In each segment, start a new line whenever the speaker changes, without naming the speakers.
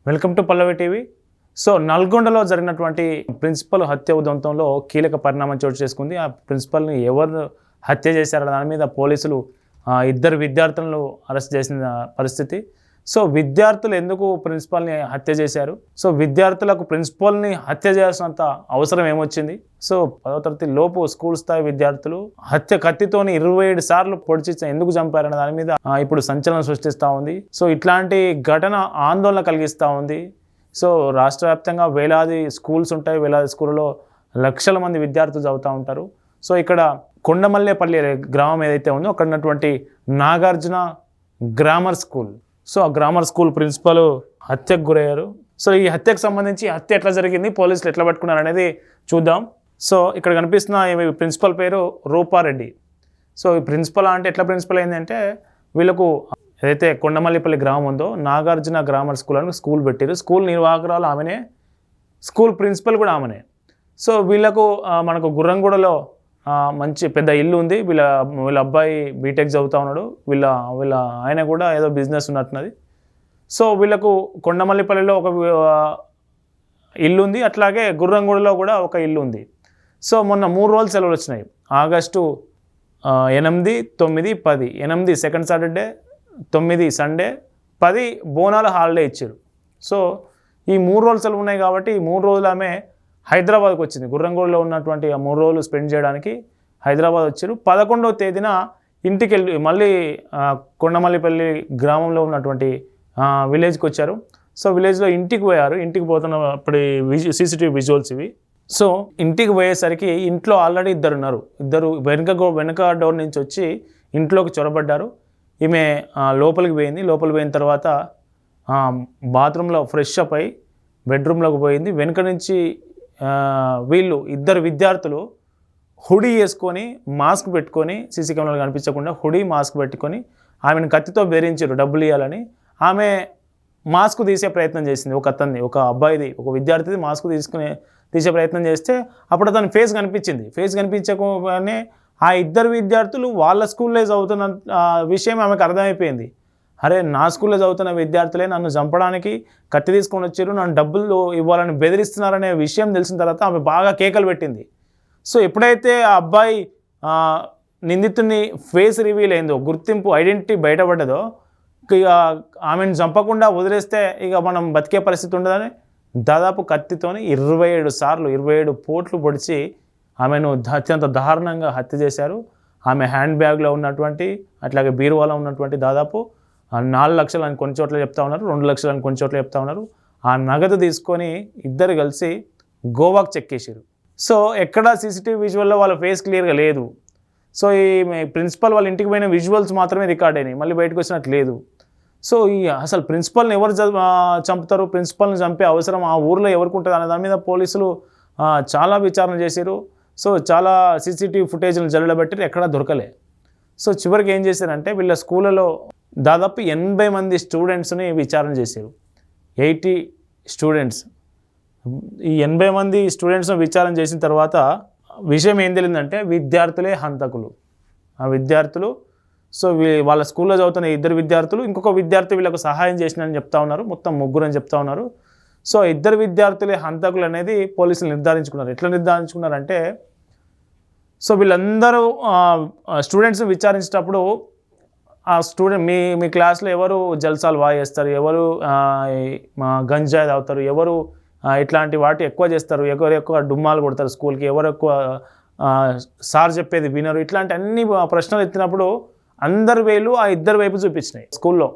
Welcome to Pallavi TV. So నల్గొండలో జరిగినటువంటి principal హత్య ఉదంతంలో కీలక పరిణామం చోటు చేసుకుంది. ఆ ప్రిన్సిపల్ని ఎవరు హత్య చేశారన్న దాని మీద పోలీసులు ఇద్దరు విద్యార్థులను అరెస్ట్ చేసిన పరిస్థితి. సో విద్యార్థులు ఎందుకు ప్రిన్సిపల్ని హత్య చేశారు, సో విద్యార్థులకు ప్రిన్సిపల్ని హత్య చేయాల్సినంత అవసరం ఏమొచ్చింది, సో 10వ తరగతి లోపు స్కూల్ స్థాయి విద్యార్థులు హత్య కత్తితోని 27 సార్లు పొడిచి ఎందుకు చంపారన్న దాని మీద ఇప్పుడు సంచలనం సృష్టిస్తూ ఉంది. సో ఇట్లాంటి ఘటన ఆందోళన కలిగిస్తూ ఉంది. సో రాష్ట్ర వ్యాప్తంగా వేలాది స్కూల్స్ ఉంటాయి, వేలాది స్కూళ్ళలో లక్షల మంది విద్యార్థులు చదువుతూ ఉంటారు. సో ఇక్కడ కొండమల్లేపల్లి గ్రామం ఏదైతే ఉందో అక్కడ ఉన్నటువంటి నాగార్జున గ్రామర్ స్కూల్, సో ఆ గ్రామర్ స్కూల్ ప్రిన్సిపల్ హత్యకు గురయ్యారు. సో ఈ హత్యకు సంబంధించి హత్య ఎట్లా జరిగింది, పోలీసులు ఎట్లా పట్టుకున్నారు అనేది చూద్దాం. సో ఇక్కడ కనిపిస్తున్న ప్రిన్సిపల్ పేరు రూపారెడ్డి. సో ఈ ప్రిన్సిపల్ అంటే ఎట్లా ప్రిన్సిపల్ అయిందంటే, వీళ్ళకు ఏదైతే కొండమల్లిపల్లి గ్రామం ఉందో నాగార్జున గ్రామర్ స్కూల్ అని స్కూల్ పెట్టారు. స్కూల్ నిర్వాహకురాలు ఆమెనే, స్కూల్ ప్రిన్సిపల్ కూడా ఆమెనే. సో వీళ్ళకు మనకు గుర్రంగూడలో మంచి పెద్ద ఇల్లు ఉంది. వీళ్ళ అబ్బాయి బీటెక్ చదువుతూ ఉన్నాడు. వీళ్ళ ఆయన కూడా ఏదో బిజినెస్ ఉన్నట్టున్నది. సో వీళ్ళకు కొండమల్లిపల్లిలో ఒక ఇల్లు ఉంది, అట్లాగే గుర్రంగూడలో కూడా ఒక ఇల్లు ఉంది. సో మొన్న 3 రోజులు సెలవులు వచ్చినాయి. ఆగస్టు 8, 9, 10. 8 సెకండ్ సాటర్డే, 9 సండే, 10 బోనాల హాలిడే ఇచ్చారు. సో ఈ 3 రోజులు సెలవు ఉన్నాయి కాబట్టి ఈ 3 రోజులు ఆమె హైదరాబాద్కి వచ్చింది. గుర్రంగూడలో ఉన్నటువంటి ఆ 3 రోజులు స్పెండ్ చేయడానికి హైదరాబాద్ వచ్చారు. 11వ తేదీన ఇంటికి వెళ్ళి మళ్ళీ కొండమల్లిపల్లి గ్రామంలో ఉన్నటువంటి విలేజ్కి వచ్చారు. సో విలేజ్లో ఇంటికి పోయారు. ఇంటికి పోతున్నప్పుడు సీసీటీవీ విజువల్స్ ఇవి. సో ఇంటికి పోయేసరికి ఇంట్లో ఆల్రెడీ ఇద్దరు ఉన్నారు. ఇద్దరు వెనక డోర్ నుంచి వచ్చి ఇంట్లోకి చొరబడ్డారు. ఈమె లోపలికి పోయింది. లోపలికి పోయిన తర్వాత బాత్రూంలో ఫ్రెష్ అప్ అయి బెడ్రూమ్లోకి పోయింది. వెనుక నుంచి వీళ్ళు ఇద్దరు విద్యార్థులు హుడీ వేసుకొని మాస్క్ పెట్టుకొని, సీసీ కెమెరాలు కనిపించకుండా హుడీ మాస్క్ పెట్టుకొని ఆమెను కత్తితో బెదిరించారు డబ్బులు ఇవ్వాలని. ఆమె మాస్క్ తీసే ప్రయత్నం చేసింది. ఒక అబ్బాయిది, ఒక విద్యార్థిది మాస్క్ తీసే ప్రయత్నం చేస్తే అప్పుడు అతని ఫేస్ కనిపించింది. ఫేస్ కనిపించగానే ఆ ఇద్దరు విద్యార్థులు వాళ్ళ స్కూల్లో చదువుతున్న విషయం ఆమెకు అర్థమైపోయింది. అరే, నా స్కూల్లో చదువుతున్న విద్యార్థులే నన్ను చంపడానికి కత్తి తీసుకొని వచ్చారు, నన్ను డబ్బులు ఇవ్వాలని బెదిరిస్తున్నారనే విషయం తెలిసిన తర్వాత ఆమె బాగా కేకలు పెట్టింది. సో ఎప్పుడైతే ఆ అబ్బాయి నిందితుని ఫేస్ రివీల్ అయిందో, గుర్తింపు ఐడెంటిటీ బయటపడ్డదో, ఇక ఆమెను చంపకుండా వదిలేస్తే ఇక మనం బతికే పరిస్థితి ఉండదని దాదాపు కత్తితోని 27 పోట్లు పొడిచి ఆమెను అత్యంత దారుణంగా హత్య చేశారు. ఆమె హ్యాండ్ బ్యాగ్లో ఉన్నటువంటి, అట్లాగే బీరువాలో ఉన్నటువంటి దాదాపు 4 లక్షలు అని కొన్ని చోట్ల చెప్తా ఉన్నారు, 2 లక్షలు అని కొన్ని చోట్ల చెప్తా ఉన్నారు. ఆ నగదు తీసుకొని ఇద్దరు కలిసి గోవాకు చెక్కేసారు. సో ఎక్కడ సీసీటీవీ విజువల్లో వాళ్ళ ఫేస్ క్లియర్గా లేదు. సో ఈ ప్రిన్సిపల్ వాళ్ళ ఇంటికి పోయిన విజువల్స్ మాత్రమే రికార్డ్ అయినాయి, మళ్ళీ బయటకు వచ్చినట్టు లేదు. సో అసలు ప్రిన్సిపల్ని ఎవరు చంపుతారు, ప్రిన్సిపల్ని చంపే అవసరం ఆ ఊర్లో ఎవరికి ఉంటుంది అనే దాని మీద పోలీసులు చాలా విచారణ చేశారు. సో చాలా సీసీటీవీ ఫుటేజ్లను జల్లడబెట్టారు, ఎక్కడా దొరకలే. సో చివరికి ఏం చేశారంటే, వీళ్ళ స్కూళ్ళలో దాదాపు 80 మంది స్టూడెంట్స్ని విచారణ చేశారు. 80 స్టూడెంట్స్. ఈ 80 మంది స్టూడెంట్స్ని విచారణ చేసిన తర్వాత విషయం ఏం తెలిసిందంటే, విద్యార్థులే హంతకులు. ఆ విద్యార్థులు, సో వాళ్ళ స్కూల్లో చదువుతున్న ఇద్దరు విద్యార్థులు, ఇంకొక విద్యార్థి వీళ్ళకు సహాయం చేసినని చెప్తా ఉన్నారు. మొత్తం 3 అని చెప్తా ఉన్నారు. సో ఇద్దరు విద్యార్థులే హంతకులు అనేది పోలీసులు నిర్ధారించుకున్నారు. ఎట్లా నిర్ధారించుకున్నారంటే, సో వీళ్ళందరూ స్టూడెంట్స్ని విచారించేటప్పుడు ఆ స్టూడెంట్ మీ క్లాస్లో ఎవరు జల్సాలు బాగా చేస్తారు, ఎవరు గంజాయి తాగుతారు, ఎవరు ఇట్లాంటి వాటి ఎక్కువ చేస్తారు, ఎవరు ఎక్కువ డుమ్మాలు కొడతారు స్కూల్కి, ఎవరు ఎక్కువ సార్ చెప్పేది వినరు, ఇట్లాంటి అన్ని ప్రశ్నలు ఎత్తినప్పుడు అందరి వేలు ఆ ఇద్దరు వైపు చూపించినాయి స్కూల్లో.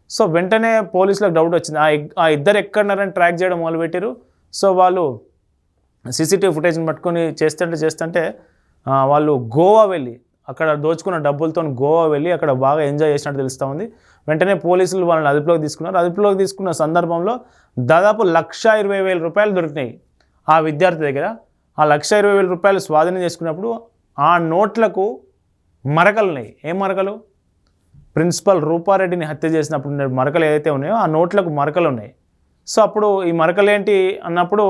సో వెంటనే పోలీసులకు డౌట్ వచ్చింది. ఆ ఇద్దరు ఎక్కడున్నారని ట్రాక్ చేయడం మొదలుపెట్టారు. సో వాళ్ళు సీసీటీవీ ఫుటేజ్ని పట్టుకొని చేస్తుంటే వాళ్ళు గోవా వెళ్ళి అక్కడ దోచుకున్న డబ్బులతో గోవా వెళ్ళి అక్కడ బాగా ఎంజాయ్ చేసినట్టు తెలుస్తూ ఉంది. వెంటనే పోలీసులు వాళ్ళని అదుపులోకి తీసుకున్నారు. అదుపులోకి తీసుకున్న సందర్భంలో దాదాపు 1,20,000 రూపాయలు దొరికినాయి ఆ విద్యార్థి దగ్గర. ఆ 1,20,000 రూపాయలు స్వాధీనం చేసుకున్నప్పుడు ఆ నోట్లకు మరకలు ఉన్నాయి. ఏం మరకలు? ప్రిన్సిపల్ రూపారెడ్డిని హత్య చేసినప్పుడు మరకలు ఏదైతే ఉన్నాయో ఆ నోట్లకు మరకలు ఉన్నాయి. సో అప్పుడు ఈ మరకలు ఏంటి అన్నప్పుడు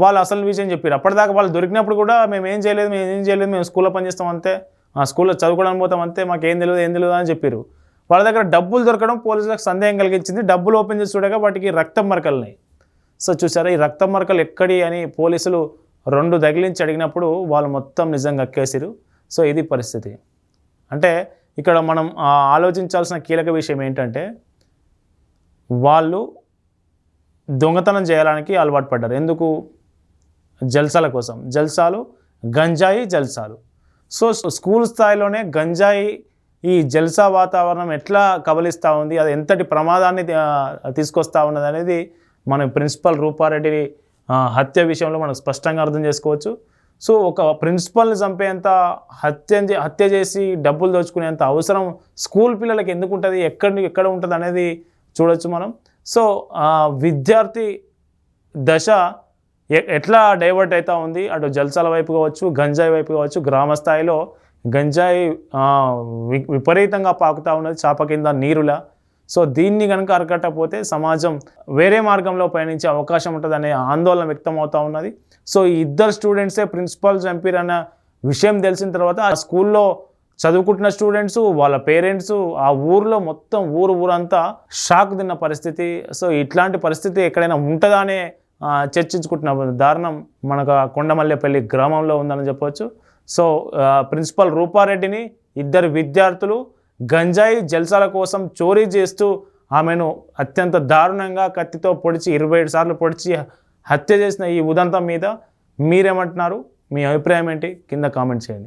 వాళ్ళు అసలు విషయం చెప్పారు. అప్పటిదాకా వాళ్ళు దొరికినప్పుడు కూడా మేము ఏం చేయలేదు, మేము స్కూల్లో పనిచేస్తాం అంతే, ఆ స్కూల్లో చదువుకోవడానికి పోతాం అంతే, మాకు ఏం తెలియదు అని చెప్పారు. వాళ్ళ దగ్గర డబ్బులు దొరకడం పోలీసులకు సందేహం కలిగించింది. డబ్బులు ఓపెన్ చేసి చూడగా వాటికి రక్తం మరకలున్నాయి. సో చూసారా, ఈ రక్తం మరకలు ఎక్కడి అని పోలీసులు 2 తగిలించి అడిగినప్పుడు వాళ్ళు మొత్తం నిజంగా కక్కేసిరు. సో ఇది పరిస్థితి. అంటే ఇక్కడ మనం ఆలోచించాల్సిన కీలక విషయం ఏంటంటే, వాళ్ళు దొంగతనం చేయడానికి అలవాటు పడ్డారు. ఎందుకు? జల్సాల కోసం. జల్సాలు, గంజాయి జల్సాలు. సో స్కూల్ స్థాయిలోనే గంజాయి ఈ జల్సా వాతావరణం ఎట్లా కబలిస్తూ ఉంది, అది ఎంతటి ప్రమాదాన్ని తీసుకొస్తూ ఉన్నది అనేది మన ప్రిన్సిపల్ రూపారెడ్డి హత్య విషయంలో మనం స్పష్టంగా అర్థం చేసుకోవచ్చు. సో ఒక ప్రిన్సిపల్ని చంపేంత హత్య చేసి డబ్బులు దోచుకునేంత అవసరం స్కూల్ పిల్లలకి ఎందుకు ఉంటుంది, ఎక్కడ ఉంటుంది అనేది చూడొచ్చు మనం. సో విద్యార్థి దశ ఎట్లా డైవర్ట్ అవుతూ ఉంది, అటు జల్సాల వైపు కావచ్చు, గంజాయి వైపు కావచ్చు. గ్రామ స్థాయిలో గంజాయి విపరీతంగా పాకుతూ ఉన్నది చాప కింద నీరులా. సో దీన్ని కనుక అరకట్టకపోతే సమాజం వేరే మార్గంలో పయనించే అవకాశం ఉంటుందనే ఆందోళన వ్యక్తం అవుతూ ఉన్నది. సో ఈ ఇద్దరు స్టూడెంట్సే ప్రిన్సిపల్ చంపిరన్న విషయం తెలిసిన తర్వాత ఆ స్కూల్లో చదువుకుంటున్న స్టూడెంట్స్, వాళ్ళ పేరెంట్స్, ఆ ఊర్లో మొత్తం ఊరంతా షాక్ తిన్న పరిస్థితి. సో ఇట్లాంటి పరిస్థితి ఎక్కడైనా ఉంటుందా అనే చర్చించుకుంటున్న దారుణం మనకు కొండమల్లేపల్లి గ్రామంలో ఉందని చెప్పవచ్చు. సో ప్రిన్సిపల్ రూపారెడ్డిని ఇద్దరు విద్యార్థులు గంజాయి జల్సాల కోసం చోరీ చేస్తూ ఆమెను అత్యంత దారుణంగా కత్తితో పొడిచి 27 సార్లు పొడిచి హత్య చేసిన ఈ ఉదంతం మీద మీరేమంటున్నారు? మీ అభిప్రాయం ఏంటి? కింద కామెంట్ చేయండి.